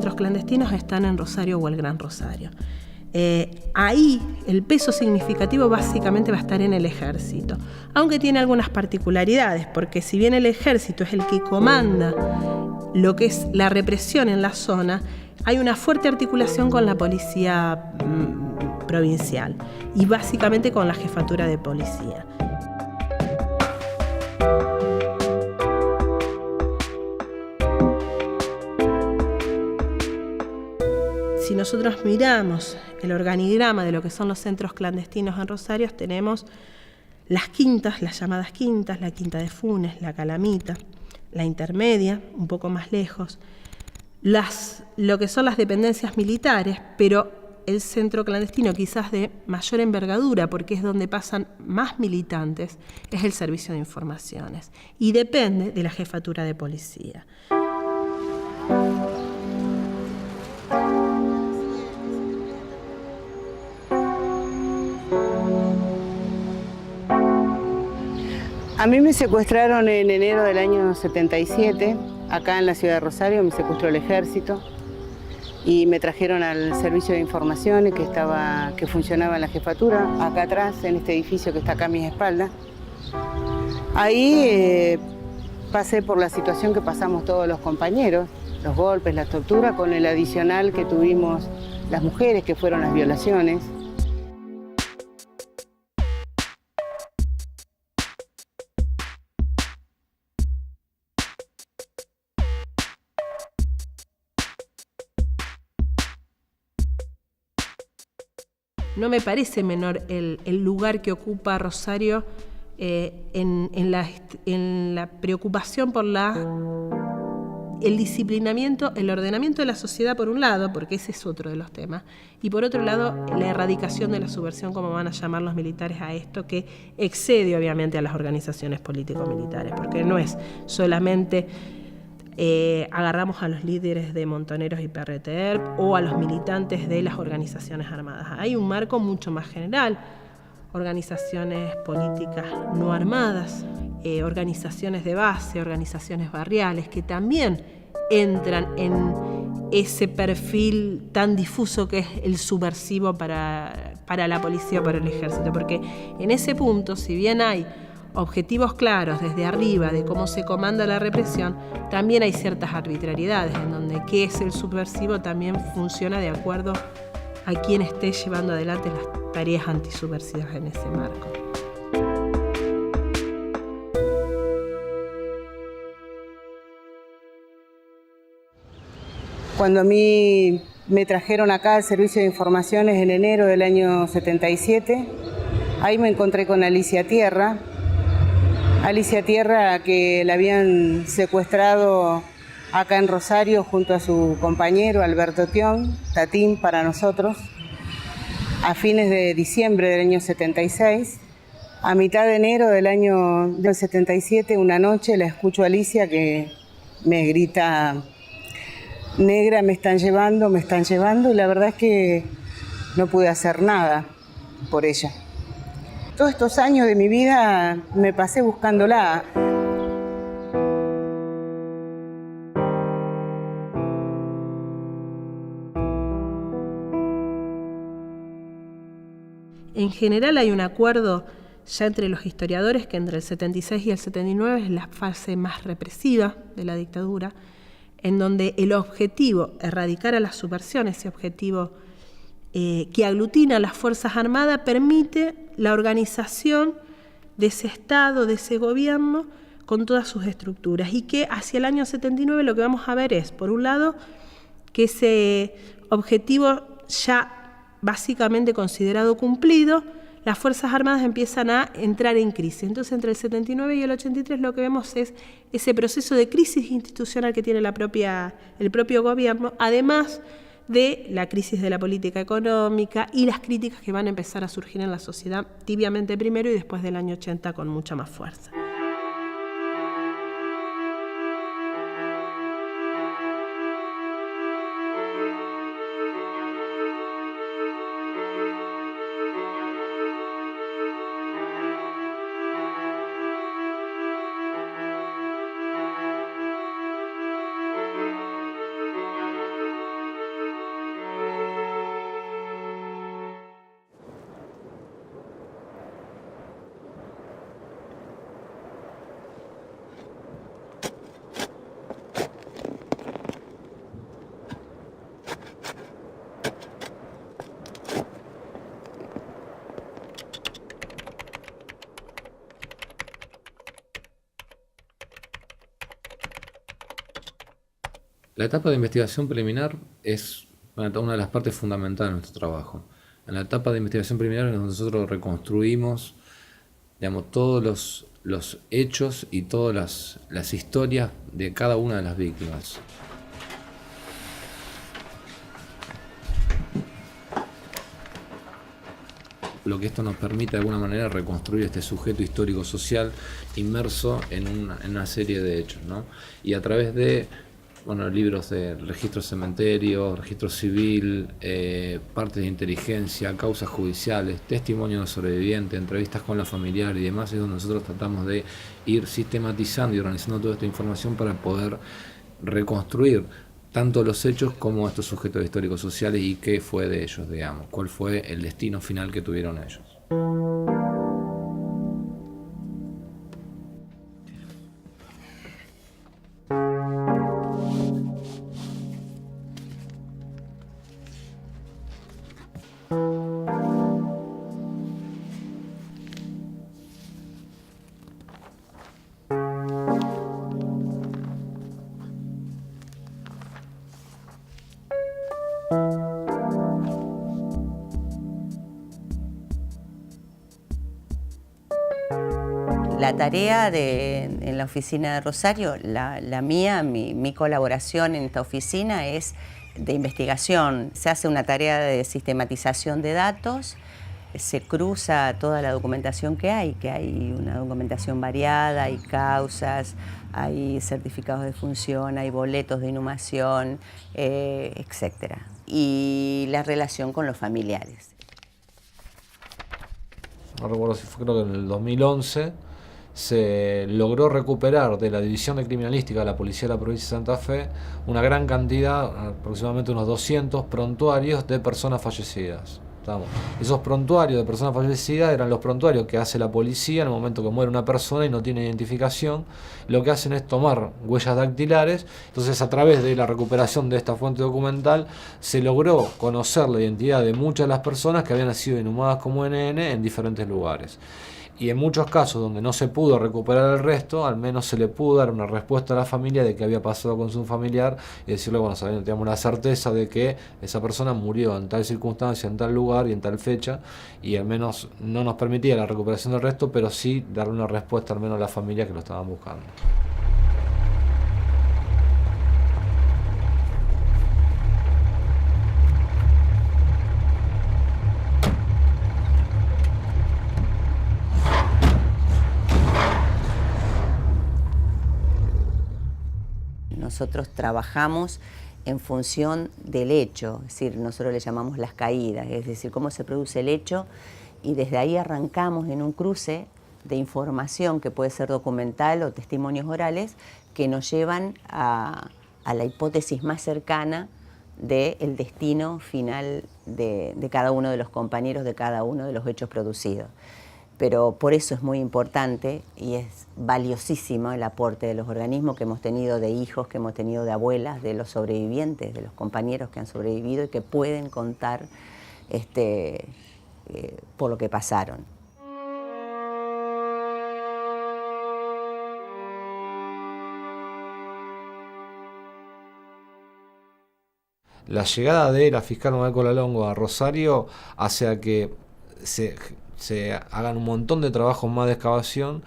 centros clandestinos están en Rosario o el Gran Rosario. Ahí el peso significativo básicamente va a estar en el ejército, aunque tiene algunas particularidades, porque si bien el ejército es el que comanda lo que es la represión en la zona, hay una fuerte articulación con la policía provincial y básicamente con la jefatura de policía. Si nosotros miramos el organigrama de lo que son los centros clandestinos en Rosario, tenemos las quintas, las llamadas quintas, la quinta de Funes, la Calamita, la intermedia, un poco más lejos, lo que son las dependencias militares, pero el centro clandestino quizás de mayor envergadura, porque es donde pasan más militantes, es el Servicio de Informaciones y depende de la jefatura de policía. A mí me secuestraron en enero del año 77, acá en la ciudad de Rosario, me secuestró el ejército y me trajeron al servicio de informaciones que funcionaba en la jefatura, acá atrás, en este edificio que está acá a mis espaldas. Ahí pasé por la situación que pasamos todos los compañeros, los golpes, las torturas, con el adicional que tuvimos las mujeres, que fueron las violaciones. No me parece menor el lugar que ocupa Rosario en la preocupación por el disciplinamiento, el ordenamiento de la sociedad por un lado, porque ese es otro de los temas, y por otro lado la erradicación de la subversión, como van a llamar los militares a esto, que excede obviamente a las organizaciones político-militares, porque no es solamente agarramos a los líderes de Montoneros y PRTERP o a los militantes de las organizaciones armadas. Hay un marco mucho más general, organizaciones políticas no armadas, organizaciones de base, organizaciones barriales, que también entran en ese perfil tan difuso que es el subversivo para la policía o para el ejército, porque en ese punto, si bien hay objetivos claros desde arriba de cómo se comanda la represión, también hay ciertas arbitrariedades en donde qué es el subversivo también funciona de acuerdo a quien esté llevando adelante las tareas antisubversivas en ese marco. Cuando a mí me trajeron acá al Servicio de Informaciones en enero del año 77, ahí me encontré con Alicia Tierra, que la habían secuestrado acá en Rosario junto a su compañero Alberto Tión, Tatín para nosotros, a fines de diciembre del año 76. A mitad de enero del año 77, una noche, la escucho a Alicia que me grita: negra, me están llevando, y la verdad es que no pude hacer nada por ella. Todos estos años de mi vida me pasé buscándola. En general hay un acuerdo ya entre los historiadores que entre el 76 y el 79 es la fase más represiva de la dictadura, en donde el objetivo, erradicar a la subversión, ese objetivo que aglutina a las Fuerzas Armadas, permite la organización de ese Estado, de ese gobierno, con todas sus estructuras. Y que hacia el año 79 lo que vamos a ver es, por un lado, que ese objetivo ya básicamente considerado cumplido, las Fuerzas Armadas empiezan a entrar en crisis. Entonces, entre el 79 y el 83 lo que vemos es ese proceso de crisis institucional que tiene el propio gobierno, además de la crisis de la política económica y las críticas que van a empezar a surgir en la sociedad tibiamente primero y después del año 80 con mucha más fuerza. La etapa de investigación preliminar es una de las partes fundamentales de nuestro trabajo. En la etapa de investigación preliminar es donde nosotros reconstruimos, digamos, todos los hechos y todas las historias de cada una de las víctimas. Lo que esto nos permite de alguna manera reconstruir este sujeto histórico-social inmerso en una serie de hechos, ¿no? Y a través de libros de registro cementerio, registro civil, partes de inteligencia, causas judiciales, testimonios de sobrevivientes, entrevistas con la familiar y demás, es donde nosotros tratamos de ir sistematizando y organizando toda esta información para poder reconstruir tanto los hechos como estos sujetos históricos sociales y qué fue de ellos, digamos, cuál fue el destino final que tuvieron ellos. La tarea en la oficina de Rosario, la mía, mi colaboración en esta oficina es de investigación. Se hace una tarea de sistematización de datos, se cruza toda la documentación que hay una documentación variada, hay causas, hay certificados de función, hay boletos de inhumación, etc. Y la relación con los familiares. No recuerdo si fue, creo que en el 2011, se logró recuperar de la División de Criminalística de la Policía de la Provincia de Santa Fe una gran cantidad, aproximadamente unos 200 prontuarios de personas fallecidas. Esos prontuarios de personas fallecidas eran los prontuarios que hace la policía en el momento que muere una persona y no tiene identificación. Lo que hacen es tomar huellas dactilares. Entonces, a través de la recuperación de esta fuente documental se logró conocer la identidad de muchas de las personas que habían sido inhumadas como NN en diferentes lugares. Y en muchos casos donde no se pudo recuperar el resto, al menos se le pudo dar una respuesta a la familia de qué había pasado con su familiar y decirle, bueno, teníamos la certeza de que esa persona murió en tal circunstancia, en tal lugar y en tal fecha, y al menos no nos permitía la recuperación del resto, pero sí darle una respuesta al menos a la familia que lo estaban buscando. Nosotros trabajamos en función del hecho, es decir, nosotros le llamamos las caídas, es decir, cómo se produce el hecho, y desde ahí arrancamos en un cruce de información que puede ser documental o testimonios orales que nos llevan a la hipótesis más cercana del destino final de cada uno de los compañeros, de cada uno de los hechos producidos. Pero por eso es muy importante y es valiosísimo el aporte de los organismos que hemos tenido, de hijos, que hemos tenido de abuelas, de los sobrevivientes, de los compañeros que han sobrevivido y que pueden contar por lo que pasaron. La llegada de la fiscal Mabel Colalongo a Rosario hace a que se hagan un montón de trabajos más de excavación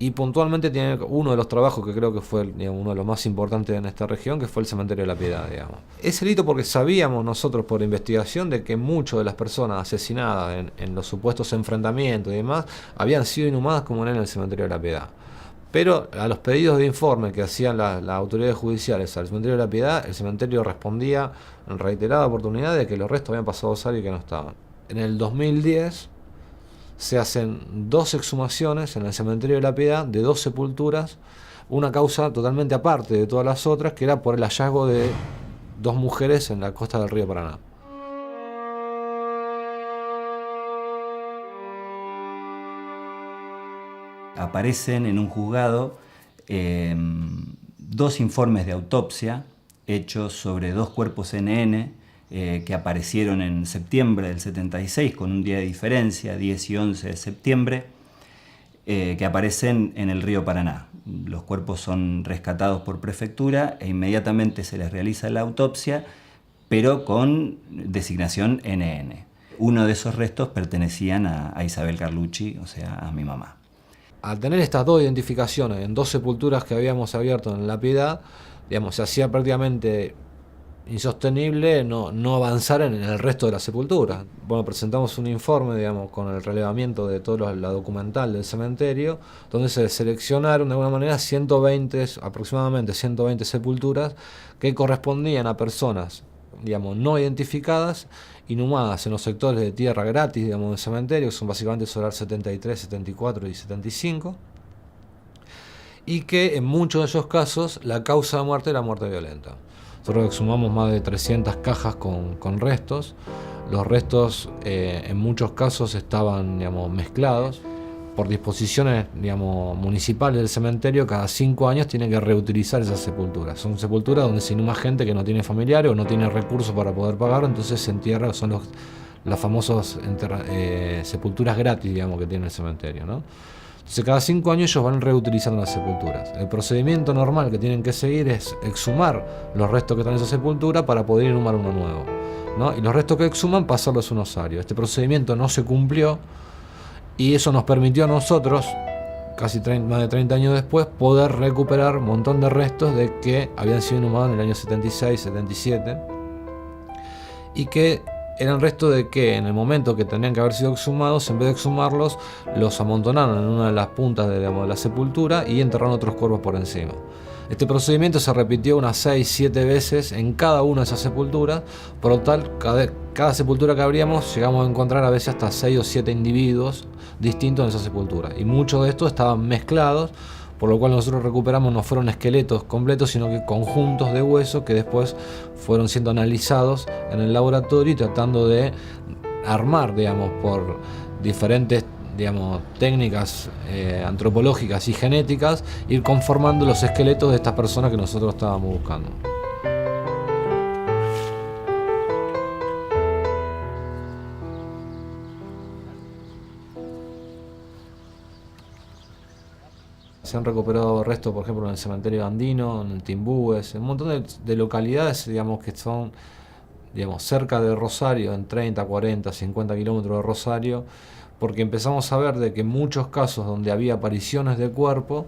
y puntualmente tiene uno de los trabajos que creo que fue, digamos, uno de los más importantes en esta región, que fue el Cementerio de la Piedad, digamos. Es el hito porque sabíamos nosotros por investigación de que muchas de las personas asesinadas en los supuestos enfrentamientos y demás habían sido inhumadas como en el Cementerio de la Piedad. Pero a los pedidos de informe que hacían las autoridades judiciales al Cementerio de la Piedad, el cementerio respondía en reiteradas oportunidades de que los restos habían pasado a Rosario y que no estaban. En el 2010 se hacen 2 exhumaciones en el Cementerio de la Piedad de 2 sepulturas, una causa totalmente aparte de todas las otras, que era por el hallazgo de 2 mujeres en la costa del río Paraná. Aparecen en un juzgado 2 informes de autopsia hechos sobre 2 cuerpos NN que aparecieron en septiembre del 76, con un día de diferencia, 10 y 11 de septiembre, que aparecen en el río Paraná. los cuerpos son rescatados por prefectura e inmediatamente se les realiza la autopsia, pero con designación NN. Uno de esos restos pertenecían a Isabel Carlucci, o sea, a mi mamá. Al tener estas dos identificaciones en dos sepulturas que habíamos abierto en La Piedad, digamos, se hacía prácticamente insostenible no avanzar en el resto de la sepultura. Bueno, presentamos un informe, digamos, con el relevamiento de toda la documental del cementerio, donde se seleccionaron de alguna manera aproximadamente 120 sepulturas que correspondían a personas, digamos, no identificadas, inhumadas en los sectores de tierra gratis, digamos, del cementerio, que son básicamente Solar 73, 74 y 75, y que en muchos de esos casos la causa de muerte era muerte violenta. Nosotros exhumamos más de 300 cajas con restos. Los restos en muchos casos estaban, digamos, mezclados. Por disposiciones, digamos, municipales del cementerio, cada 5 años tienen que reutilizar esas sepulturas. Son sepulturas donde se inhuma gente que no tiene familiares o no tiene recursos para poder pagar, entonces se entierra, son las famosas sepulturas gratis, digamos, que tiene el cementerio, ¿no? Entonces cada 5 años ellos van reutilizando las sepulturas. El procedimiento normal que tienen que seguir es exhumar los restos que están en esa sepultura para poder inhumar uno nuevo, ¿no? Y los restos que exhuman pasarlos a un osario. Este procedimiento no se cumplió y eso nos permitió a nosotros, casi más de 30 años después, poder recuperar un montón de restos de que habían sido inhumados en el año 76, 77 y que eran restos de que en el momento que tenían que haber sido exhumados, en vez de exhumarlos, los amontonaron en una de las puntas de la sepultura y enterraron otros cuerpos por encima. Este procedimiento se repitió unas 6-7 veces en cada una de esas sepulturas, por lo tal, cada sepultura que abríamos llegamos a encontrar a veces hasta 6 o 7 individuos distintos en esa sepultura, y muchos de estos estaban mezclados, por lo cual nosotros recuperamos no fueron esqueletos completos, sino que conjuntos de huesos que después fueron siendo analizados en el laboratorio y tratando de armar, digamos, por diferentes, digamos, técnicas antropológicas y genéticas, ir conformando los esqueletos de estas personas que nosotros estábamos buscando. Se han recuperado restos, por ejemplo, en el cementerio andino, en el Timbúes, en un montón de localidades, digamos, que son, digamos, cerca de Rosario, en 30, 40, 50 kilómetros de Rosario, porque empezamos a ver de que en muchos casos donde había apariciones de cuerpo,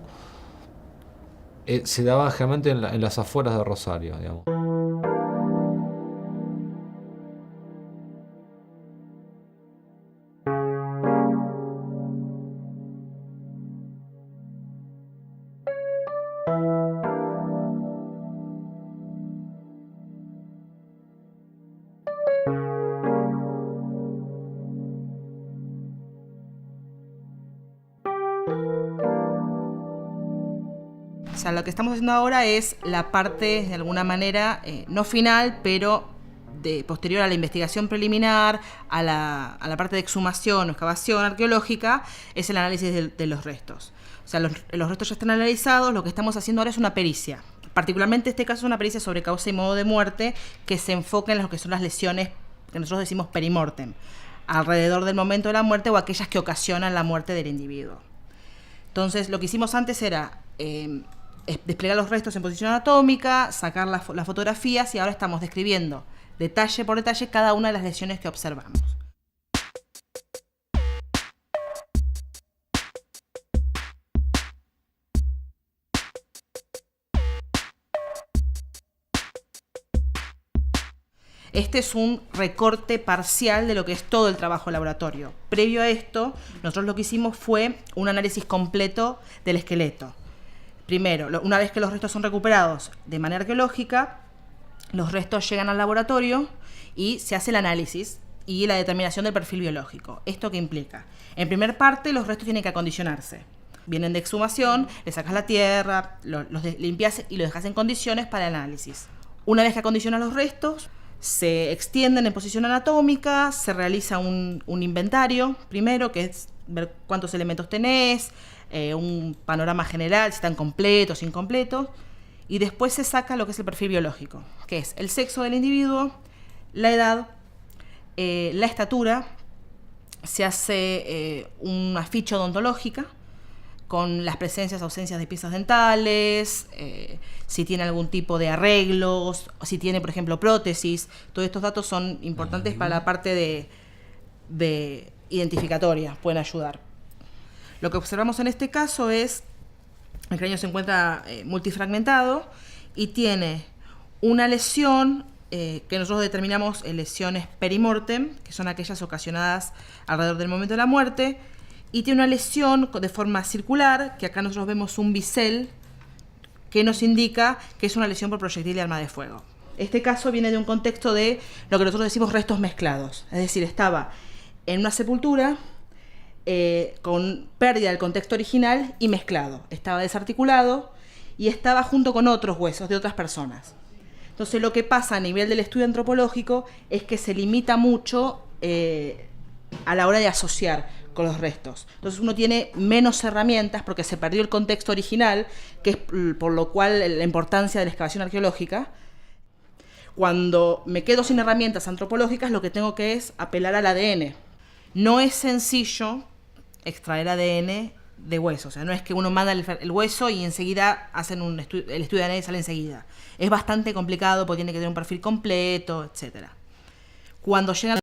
se daban generalmente en las afueras de Rosario, digamos. O sea, lo que estamos haciendo ahora es la parte, de alguna manera, no final, pero posterior a la investigación preliminar, a la parte de exhumación o excavación arqueológica, es el análisis de los restos. O sea, los restos ya están analizados, lo que estamos haciendo ahora es una pericia. Particularmente este caso es una pericia sobre causa y modo de muerte que se enfoca en lo que son las lesiones que nosotros decimos perimortem, alrededor del momento de la muerte o aquellas que ocasionan la muerte del individuo. Entonces, lo que hicimos antes era desplegar los restos en posición anatómica, sacar las fotografías, y ahora estamos describiendo detalle por detalle cada una de las lesiones que observamos. Este es un recorte parcial de lo que es todo el trabajo de laboratorio. Previo a esto, nosotros lo que hicimos fue un análisis completo del esqueleto. Primero, una vez que los restos son recuperados de manera arqueológica, los restos llegan al laboratorio y se hace el análisis y la determinación del perfil biológico. ¿Esto qué implica? En primer parte, los restos tienen que acondicionarse. Vienen de exhumación, le sacas la tierra, los limpias y los dejas en condiciones para el análisis. Una vez que acondicionas los restos, se extienden en posición anatómica, se realiza un inventario, primero, que es ver cuántos elementos tenés, un panorama general, si están completos, incompletos, y después se saca lo que es el perfil biológico, que es el sexo del individuo, la edad, la estatura, se hace una ficha odontológica con las presencias o ausencias de piezas dentales, si tiene algún tipo de arreglos, si tiene, por ejemplo, prótesis. Todos estos datos son importantes para la parte de identificatoria, pueden ayudar. Lo que observamos en este caso es el cráneo se encuentra multifragmentado y tiene una lesión que nosotros determinamos lesiones perimortem, que son aquellas ocasionadas alrededor del momento de la muerte, y tiene una lesión de forma circular, que acá nosotros vemos un bisel, que nos indica que es una lesión por proyectil de arma de fuego. Este caso viene de un contexto de lo que nosotros decimos restos mezclados, es decir, estaba en una sepultura con pérdida del contexto original y mezclado, estaba desarticulado y estaba junto con otros huesos de otras personas. Entonces lo que pasa a nivel del estudio antropológico es que se limita mucho a la hora de asociar con los restos. Entonces uno tiene menos herramientas porque se perdió el contexto original, que es por lo cual la importancia de la excavación arqueológica. Cuando me quedo sin herramientas antropológicas, lo que tengo que es apelar al ADN. No es sencillo extraer ADN de hueso, o sea, no es que uno manda el hueso y enseguida hacen el estudio de ADN y sale enseguida. Es bastante complicado porque tiene que tener un perfil completo, etc. Cuando llegan